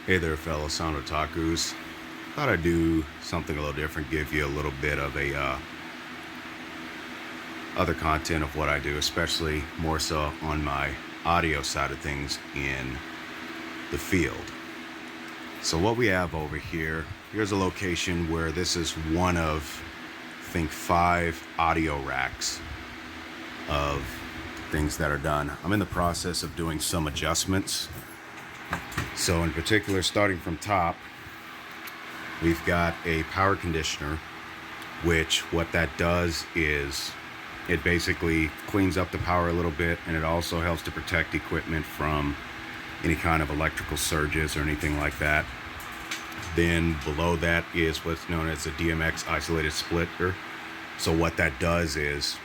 Hey there, fellow sound otakus. Thought I'd do something a little different, give you a little bit of a other content of what I do, especially more so on my audio side of things in the field. So what we have over here, here's a location where this is one of, I think, 5 audio racks of things that are done. I'm in the process of doing some adjustments. So in particular, starting from top, we've got a power conditioner, which what that does is it basically cleans up the power a little bit, and it also helps to protect equipment from any kind of electrical surges or anything like that. Then below that is what's known as a DMX isolated splitter. So what that does is,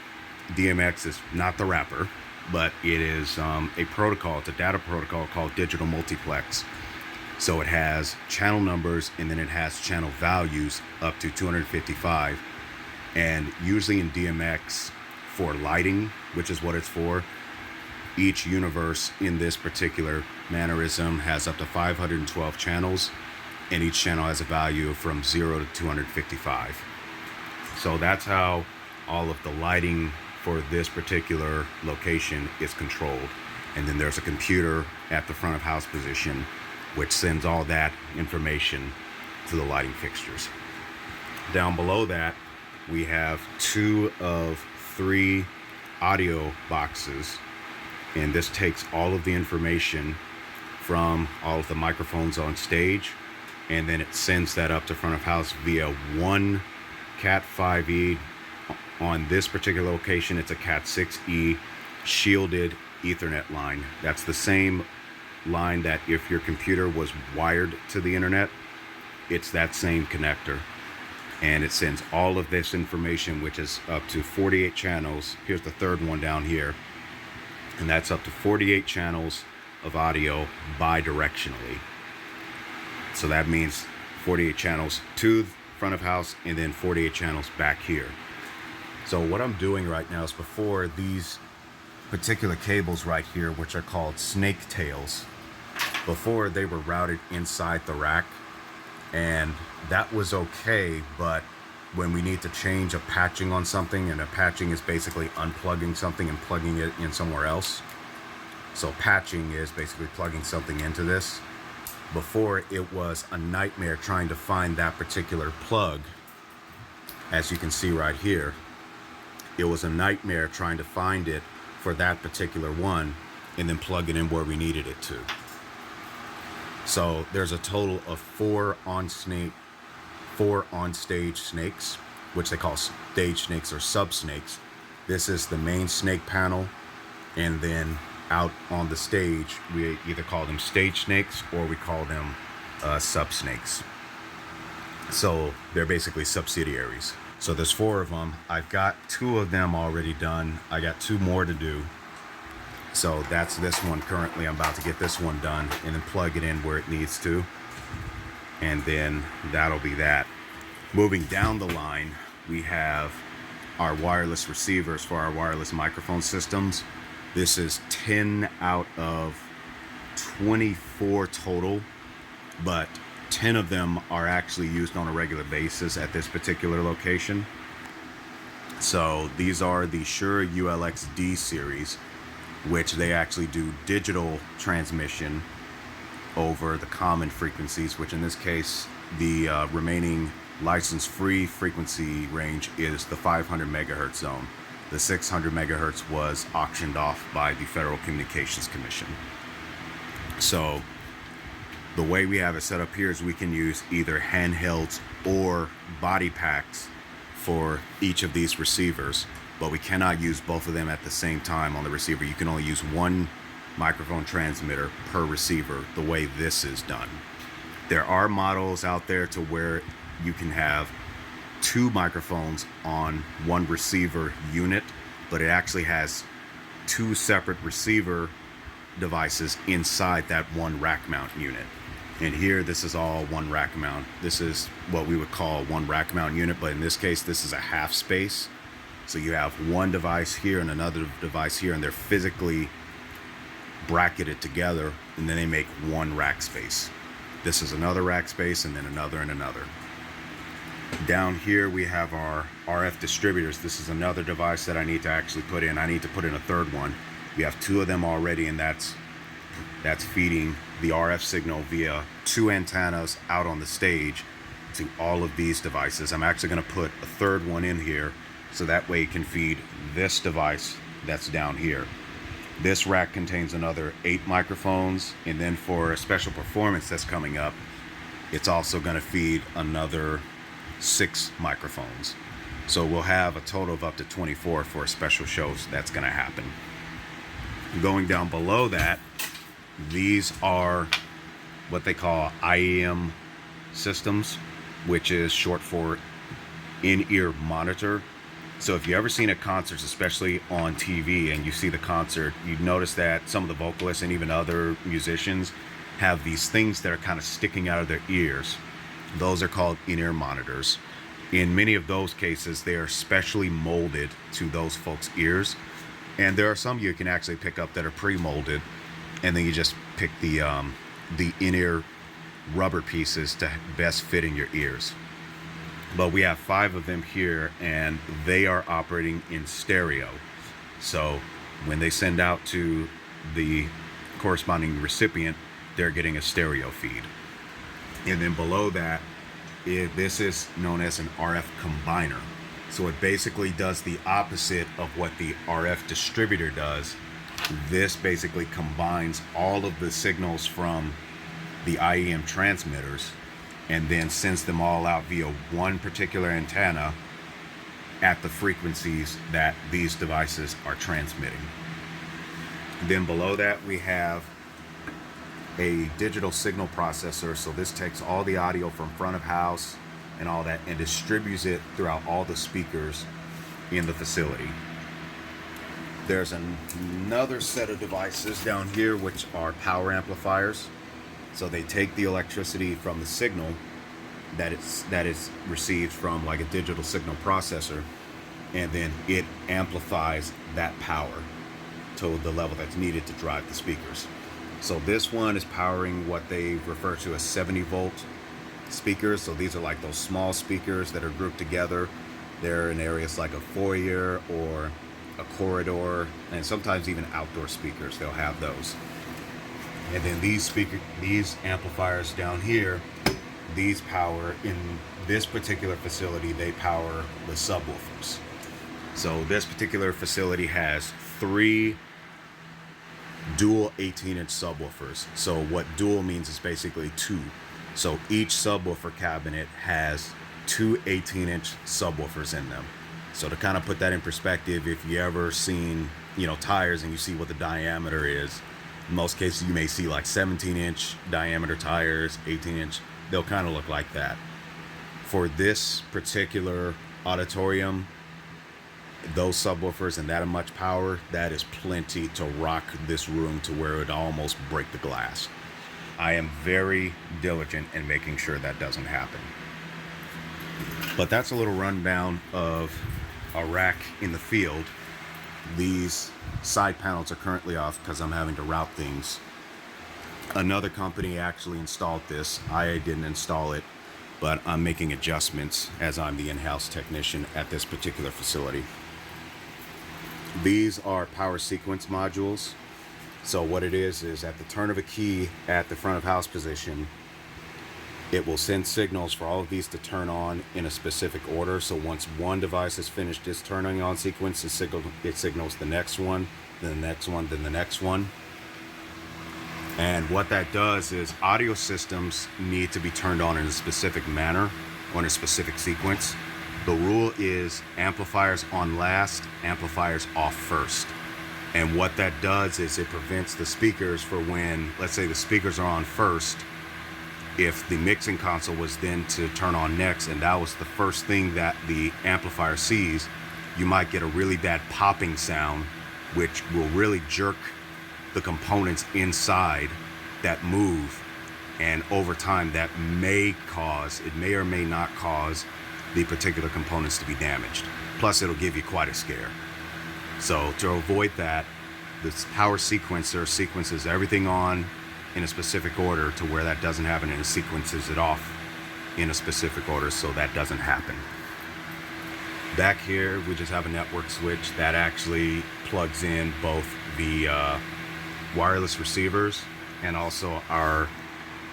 DMX is not the wrapper, but it is a protocol. It's a data protocol called digital multiplex. So it has channel numbers, and then it has channel values up to 255. And usually in DMX, for lighting, which is what it's for, each universe in this particular mannerism has up to 512 channels, and each channel has a value from 0 to 255. So that's how all of the lighting for this particular location is controlled. And then there's a computer at the front of house position which sends all that information to the lighting fixtures. Down below that, we have 2 of 3 audio boxes, and this takes all of the information from all of the microphones on stage, and then it sends that up to front of house via one Cat 5e. On this particular location, it's a Cat 6e shielded Ethernet line. That's the same line that if your computer was wired to the internet, it's that same connector. And it sends all of this information, which is up to 48 channels. Here's the third one down here. And that's up to 48 channels of audio bidirectionally. So that means 48 channels to front of house, and then 48 channels back here. So what I'm doing right now is, before, these particular cables right here, which are called snake tails, before they were routed inside the rack, and that was okay. But when we need to change a patching on something, and a patching is basically unplugging something and plugging it in somewhere else. So patching is basically plugging something into this. Before, it was a nightmare trying to find that particular plug. As you can see right here, it was a nightmare trying to find it for that particular one and then plug it in where we needed it to. So there's a total of 4 on-stage snakes, which they call stage snakes or sub snakes. This is the main snake panel, and then out on the stage, we either call them stage snakes or we call them sub snakes. So they're basically subsidiaries. So there's 4 of them. I've got 2 of them already done. I got 2 more to do. So that's this one currently. I'm about to get this one done and then plug it in where it needs to. And then that'll be that. Moving down the line, we have our wireless receivers for our wireless microphone systems. This is 10 out of 24 total, but 10 of them are actually used on a regular basis at this particular location. So these are the Shure ULX-D series, which they actually do digital transmission over the common frequencies, which in this case, the remaining license-free frequency range is the 500 megahertz zone. The 600 megahertz was auctioned off by the Federal Communications Commission. So the way we have it set up here is we can use either handhelds or body packs for each of these receivers, but we cannot use both of them at the same time on the receiver. You can only use one microphone transmitter per receiver, the way this is done. There are models out there to where you can have 2 microphones on one receiver unit, but it actually has 2 separate receiver devices inside that one rack mount unit. And here, this is all one rack mount. This is what we would call one rack mount unit, but in this case, this is a half space. So you have one device here and another device here, and they're physically bracketed together, and then they make one rack space. This is another rack space, and then another and another. Down here we have our RF distributors. This is another device that I need to actually put in. I need to put in a third one. We have 2 of them already, and that's feeding the RF signal via 2 antennas out on the stage to all of these devices. I'm actually going to put a third one in here so that way it can feed this device that's down here. This rack contains another 8 microphones, and then for a special performance that's coming up, it's also going to feed another 6 microphones. So we'll have a total of up to 24 for a special show that's going to happen. Going down below that, these are what they call IEM systems, which is short for in-ear monitor. So if you ever seen a concert, especially on TV, and you see the concert, you notice that some of the vocalists and even other musicians have these things that are kind of sticking out of their ears. Those are called in-ear monitors. In many of those cases, they are specially molded to those folks' ears. And there are some you can actually pick up that are pre-molded, and then you just pick the in-ear rubber pieces to best fit in your ears. But we have 5 of them here, and they are operating in stereo. So when they send out to the corresponding recipient, they're getting a stereo feed. And then below that, this is known as an RF combiner. So it basically does the opposite of what the RF distributor does. This basically combines all of the signals from the IEM transmitters and then sends them all out via one particular antenna at the frequencies that these devices are transmitting. Then below that we have a digital signal processor. So this takes all the audio from front of house and all that and distributes it throughout all the speakers in the facility. There's another set of devices down here which are power amplifiers. So they take the electricity from the signal that is received from like a digital signal processor, and then it amplifies that power to the level that's needed to drive the speakers. So this one is powering what they refer to as 70-volt speakers. So these are like those small speakers that are grouped together. They're in areas like a foyer or a corridor, and sometimes even outdoor speakers. They'll have those. And then these amplifiers down here, these power, in this particular facility, they power the subwoofers. So this particular facility has 3 dual 18-inch subwoofers. So what dual means is basically 2. So each subwoofer cabinet has 2 18-inch subwoofers in them. So to kind of put that in perspective, if you ever seen, tires and you see what the diameter is, in most cases you may see like 17-inch diameter tires, 18-inch, they'll kind of look like that. For this particular auditorium, those subwoofers and that much power, that is plenty to rock this room to where it would almost break the glass. I am very diligent in making sure that doesn't happen. But that's a little rundown of a rack in the field. These side panels are currently off because I'm having to route things. Another company actually installed this. I didn't install it, but I'm making adjustments as I'm the in-house technician at this particular facility. These are power sequence modules. So what it is at the turn of a key at the front of house position, it will send signals for all of these to turn on in a specific order. So once one device has finished its turning on sequence, it signals the next one, then the next one, then the next one. And what that does is audio systems need to be turned on in a specific manner, or in a specific sequence. The rule is amplifiers on last, amplifiers off first. And what that does is it prevents the speakers for when, let's say the speakers are on first, if the mixing console was then to turn on next and that was the first thing that the amplifier sees, you might get a really bad popping sound, which will really jerk the components inside that move. And over time that may or may not cause the particular components to be damaged. Plus it'll give you quite a scare. So to avoid that, this power sequencer sequences everything on in a specific order to where that doesn't happen, and it sequences it off in a specific order so that doesn't happen. Back here, we just have a network switch that actually plugs in both the wireless receivers and also our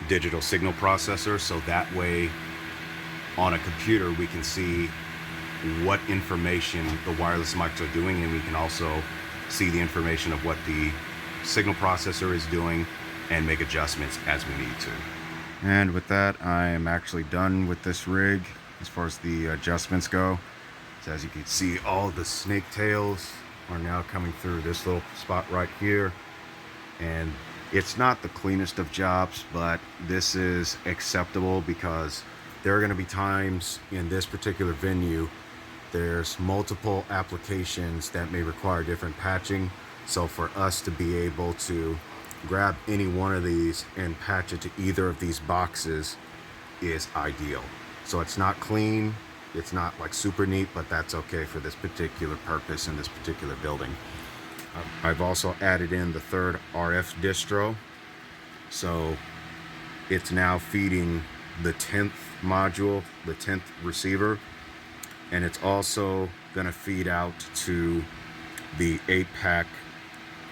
digital signal processor, so that way on a computer we can see what information the wireless mics are doing, and we can also see the information of what the signal processor is doing and make adjustments as we need to. And with that, I am actually done with this rig as far as the adjustments go. So as you can see, all the snake tails are now coming through this little spot right here, and it's not the cleanest of jobs, but this is acceptable because there are going to be times in this particular venue there's multiple applications that may require different patching. So for us to be able to grab any one of these and patch it to either of these boxes is ideal. So it's not clean, it's not like super neat, but that's okay for this particular purpose in this particular building. I've also added in the third RF distro, so it's now feeding the 10th module, the 10th receiver, and it's also going to feed out to the 8-pack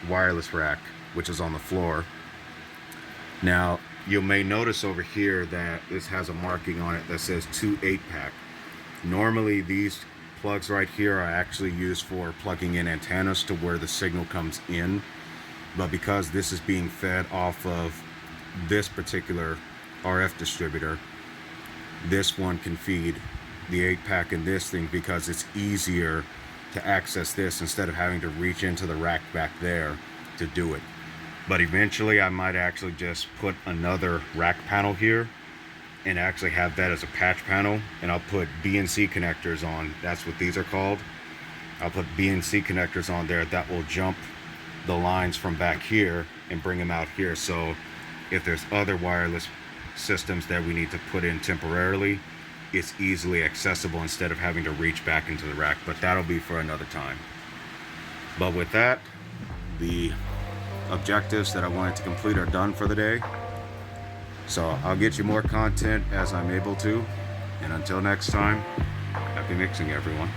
wireless rack, which is on the floor. Now you may notice over here that this has a marking on it that says 2 8-pack. Normally these plugs right here are actually used for plugging in antennas to where the signal comes in, but because this is being fed off of this particular RF distributor, this one can feed the 8-pack in this thing because it's easier to access this instead of having to reach into the rack back there to do it. But eventually I might actually just put another rack panel here and actually have that as a patch panel, and I'll put BNC connectors on. That's what these are called. I'll put BNC connectors on there that will jump the lines from back here and bring them out here, so if there's other wireless systems that we need to put in temporarily, it's easily accessible instead of having to reach back into the rack. But that'll be for another time. But with that, the objectives that I wanted to complete are done for the day. So I'll get you more content as I'm able to, and until next time, happy mixing, everyone.